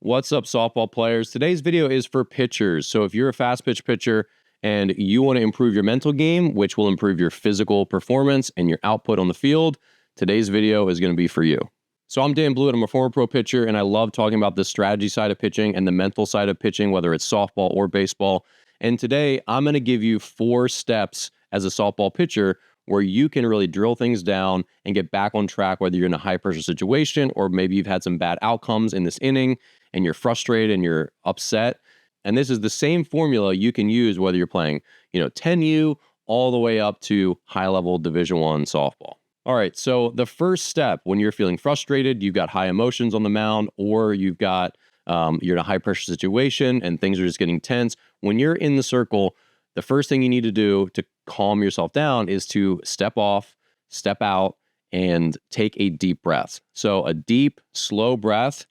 What's up, softball players? Today's video is for pitchers. So if you're a fast pitch pitcher and you want to improve your mental game, which will improve your physical performance and your output on the field, today's video is going to be for you. So I'm Dan Blewett. I'm a former pro pitcher, and I love talking about the strategy side of pitching and the mental side of pitching, whether it's softball or baseball. And today I'm going to give you 4 steps as a softball pitcher where you can really drill things down and get back on track, whether you're in a high pressure situation or maybe you've had some bad outcomes in this inning and you're frustrated and you're upset. And this is the same formula you can use whether you're playing, 10U all the way up to high level Division I softball. All right, so the first step when you're feeling frustrated, you've got high emotions on the mound, or you're in a high pressure situation and things are just getting tense. When you're in the circle, the first thing you need to do to calm yourself down is to step off, step out, and take a deep breath. So a deep, slow breath.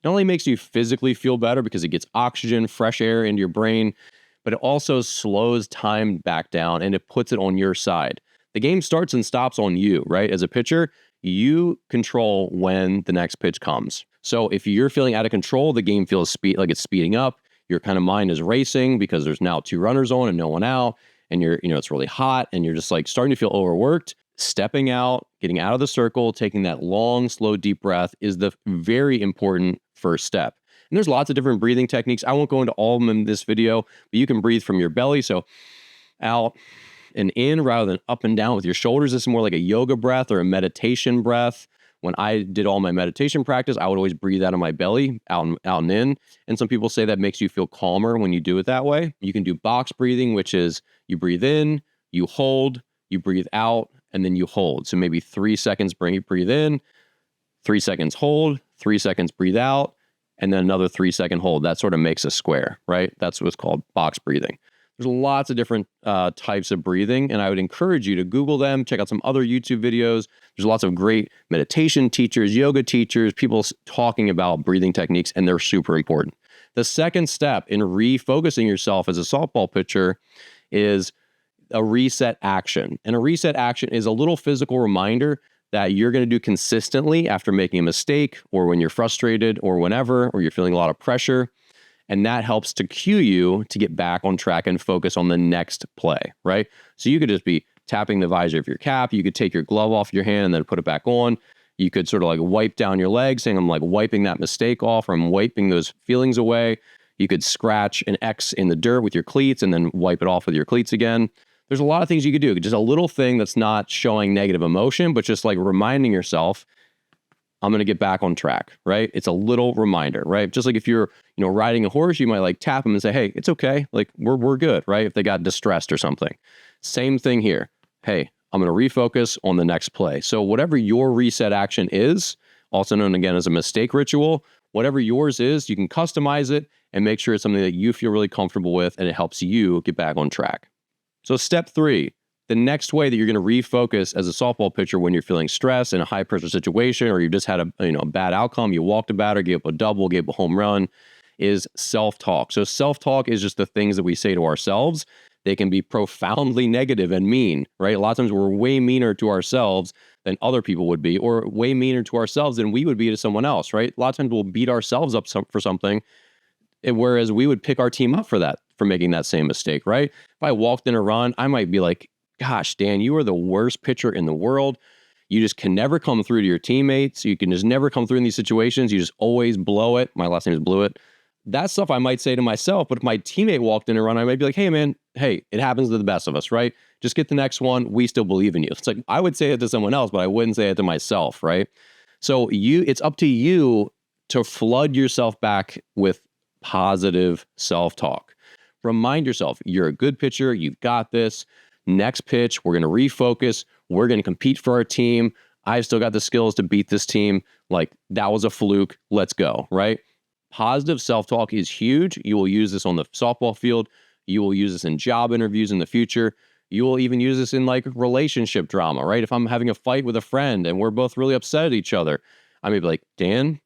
Not only makes you physically feel better because it gets oxygen, fresh air into your brain, but it also slows time back down and it puts it on your side. The game starts and stops on you, right? As a pitcher, you control when the next pitch comes. So if you're feeling out of control, the game feels like it's speeding up. Your kind of mind is racing because there's now 2 runners on and no one out, and it's really hot and you're just like starting to feel overworked. Stepping out, getting out of the circle, taking that long, slow, deep breath is the very important first step. And there's lots of different breathing techniques. I won't go into all of them in this video, but you can breathe from your belly. So out and in rather than up and down with your shoulders. This is more like a yoga breath or a meditation breath. When I did all my meditation practice, I would always breathe out of my belly, out and in. And some people say that makes you feel calmer when you do it that way. You can do box breathing, which is you breathe in, you hold, you breathe out, and then you hold. So maybe 3 seconds breathe in, 3 seconds hold, 3 seconds breathe out, and then another 3-second hold. That sort of makes a square, right? That's what's called box breathing. There's lots of different types of breathing, and I would encourage you to Google them, check out some other YouTube videos. There's lots of great meditation teachers, yoga teachers, people talking about breathing techniques, and they're super important. The second step in refocusing yourself as a softball pitcher is a reset action. And a reset action is a little physical reminder that you're going to do consistently after making a mistake or when you're frustrated or whenever, or you're feeling a lot of pressure. And that helps to cue you to get back on track and focus on the next play, right? So you could just be tapping the visor of your cap. You could take your glove off your hand and then put it back on. You could sort of like wipe down your leg, saying, I'm like wiping that mistake off, or I'm wiping those feelings away. You could scratch an X in the dirt with your cleats and then wipe it off with your cleats again. There's a lot of things you could do. Just a little thing that's not showing negative emotion, but just like reminding yourself, I'm going to get back on track, right? It's a little reminder, right? Just like if you're, riding a horse, you might like tap them and say, hey, it's okay. Like we're good, right? If they got distressed or something. Same thing here. Hey, I'm going to refocus on the next play. So whatever your reset action is, also known again as a mistake ritual, whatever yours is, you can customize it and make sure it's something that you feel really comfortable with and it helps you get back on track. So step 3, the next way that you're going to refocus as a softball pitcher when you're feeling stress in a high pressure situation, or you've just had a bad outcome, you walked a batter, gave up a double, gave up a home run, is self-talk. So self-talk is just the things that we say to ourselves. They can be profoundly negative and mean, right? A lot of times we're way meaner to ourselves than other people would be, or way meaner to ourselves than we would be to someone else, right? A lot of times we'll beat ourselves up for something, whereas we would pick our team up for making that same mistake, right? If I walked in a run, I might be like, gosh, Dan, you are the worst pitcher in the world. You just can never come through to your teammates. You can just never come through in these situations. You just always blow it. My last name is Blewett. That stuff I might say to myself, but if my teammate walked in a run, I might be like, hey, man, it happens to the best of us, right? Just get the next one. We still believe in you. It's like, I would say it to someone else, but I wouldn't say it to myself, right? So it's up to you to flood yourself back with positive self-talk. Remind yourself, you're a good pitcher. You've got this. Next pitch, we're going to refocus. We're going to compete for our team. I've still got the skills to beat this team. Like, that was a fluke. Let's go, right? Positive self-talk is huge. You will use this on the softball field. You will use this in job interviews in the future. You will even use this in like relationship drama, right? If I'm having a fight with a friend and we're both really upset at each other, I may be like, Dan,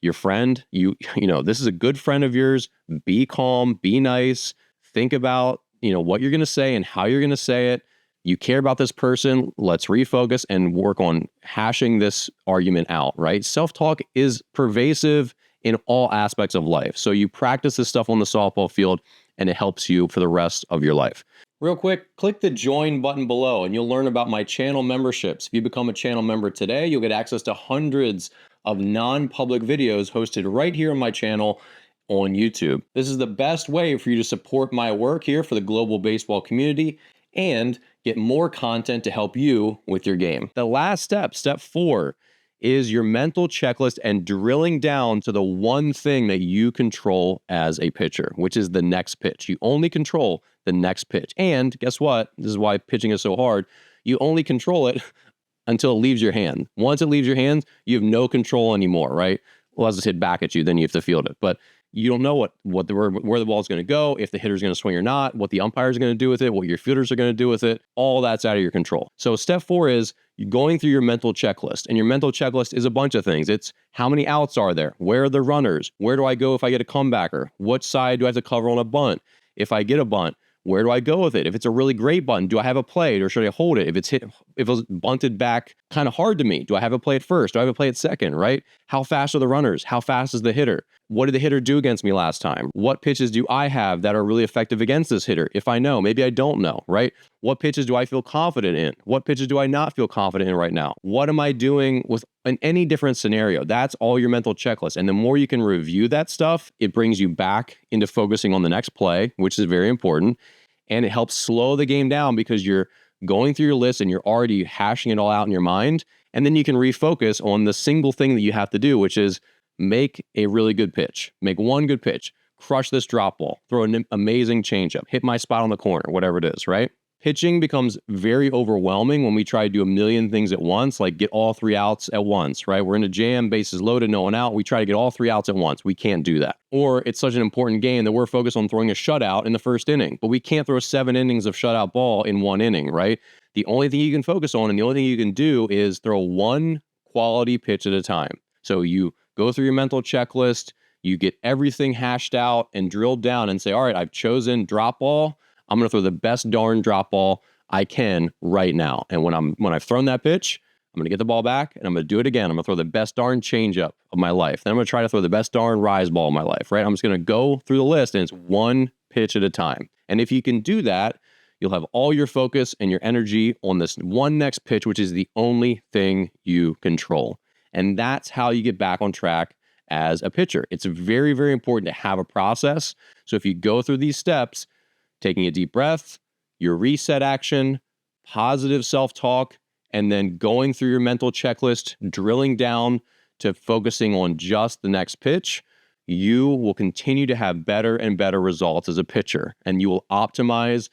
your friend, this is a good friend of yours. Be calm, be nice. Think about, what you're going to say and how you're going to say it. You care about this person. Let's refocus and work on hashing this argument out, right? Self-talk is pervasive in all aspects of life. So you practice this stuff on the softball field and it helps you for the rest of your life. Real quick, click the join button below and you'll learn about my channel memberships. If you become a channel member today, you'll get access to hundreds of non-public videos hosted right here on my channel on YouTube. This is the best way for you to support my work here for the global baseball community and get more content to help you with your game. The last step, step 4, is your mental checklist and drilling down to the one thing that you control as a pitcher, which is the next pitch. You only control the next pitch. And guess what? This is why pitching is so hard. You only control it until it leaves your hand. Once it leaves your hand, you have no control anymore, right? Well, as it's hit back at you, then you have to field it. But you don't know where the ball is going to go, if the hitter's going to swing or not, what the umpire is going to do with it, what your fielders are going to do with it. All that's out of your control. So step 4 is you're going through your mental checklist. And your mental checklist is a bunch of things. It's how many outs are there? Where are the runners? Where do I go if I get a comebacker? What side do I have to cover on a bunt? If I get a bunt, where do I go with it? If it's a really great bunt, do I have a play or should I hold it? If it was bunted back kind of hard to me, do I have a play at first? Do I have a play at second, right? How fast are the runners? How fast is the hitter? What did the hitter do against me last time? What pitches do I have that are really effective against this hitter? If I know, maybe I don't know, right? What pitches do I feel confident in? What pitches do I not feel confident in right now? What am I doing in any different scenario? That's all your mental checklist. And the more you can review that stuff, it brings you back into focusing on the next play, which is very important. And it helps slow the game down because you're going through your list and you're already hashing it all out in your mind. And then you can refocus on the single thing that you have to do, which is make a really good pitch. Make one good pitch. Crush this drop ball. Throw an amazing changeup. Hit my spot on the corner, whatever it is, right? Pitching becomes very overwhelming when we try to do a million things at once, like get all 3 outs at once, right? We're in a jam, bases loaded, no one out. We try to get all 3 outs at once. We can't do that. Or it's such an important game that we're focused on throwing a shutout in the first inning, but we can't throw 7 innings of shutout ball in 1 inning, right? The only thing you can focus on and the only thing you can do is throw one quality pitch at a time. So you go through your mental checklist, you get everything hashed out and drilled down and say, all right, I've chosen drop ball. I'm going to throw the best darn drop ball I can right now. And when I've thrown that pitch, I'm going to get the ball back and I'm going to do it again. I'm going to throw the best darn changeup of my life. Then I'm going to try to throw the best darn rise ball of my life, right? I'm just going to go through the list and it's one pitch at a time. And if you can do that, you'll have all your focus and your energy on this one next pitch, which is the only thing you control. And that's how you get back on track as a pitcher. It's very, very important to have a process. So if you go through these steps, taking a deep breath, your reset action, positive self-talk, and then going through your mental checklist, drilling down to focusing on just the next pitch, you will continue to have better and better results as a pitcher, and you will optimize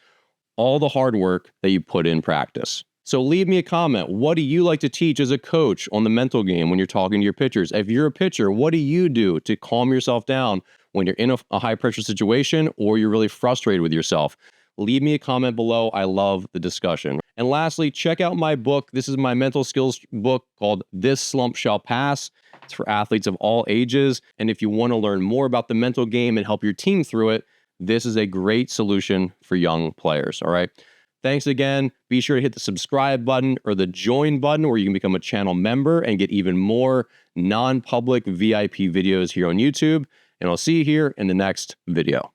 all the hard work that you put in practice. So leave me a comment. What do you like to teach as a coach on the mental game when you're talking to your pitchers? If you're a pitcher, what do you do to calm yourself down when you're in a high pressure situation or you're really frustrated with yourself? Leave me a comment below. I love the discussion. And lastly, check out my book. This is my mental skills book called This Slump Shall Pass. It's for athletes of all ages. And if you want to learn more about the mental game and help your team through it, this is a great solution for young players. All right. Thanks again. Be sure to hit the subscribe button or the join button where you can become a channel member and get even more non-public VIP videos here on YouTube. And I'll see you here in the next video.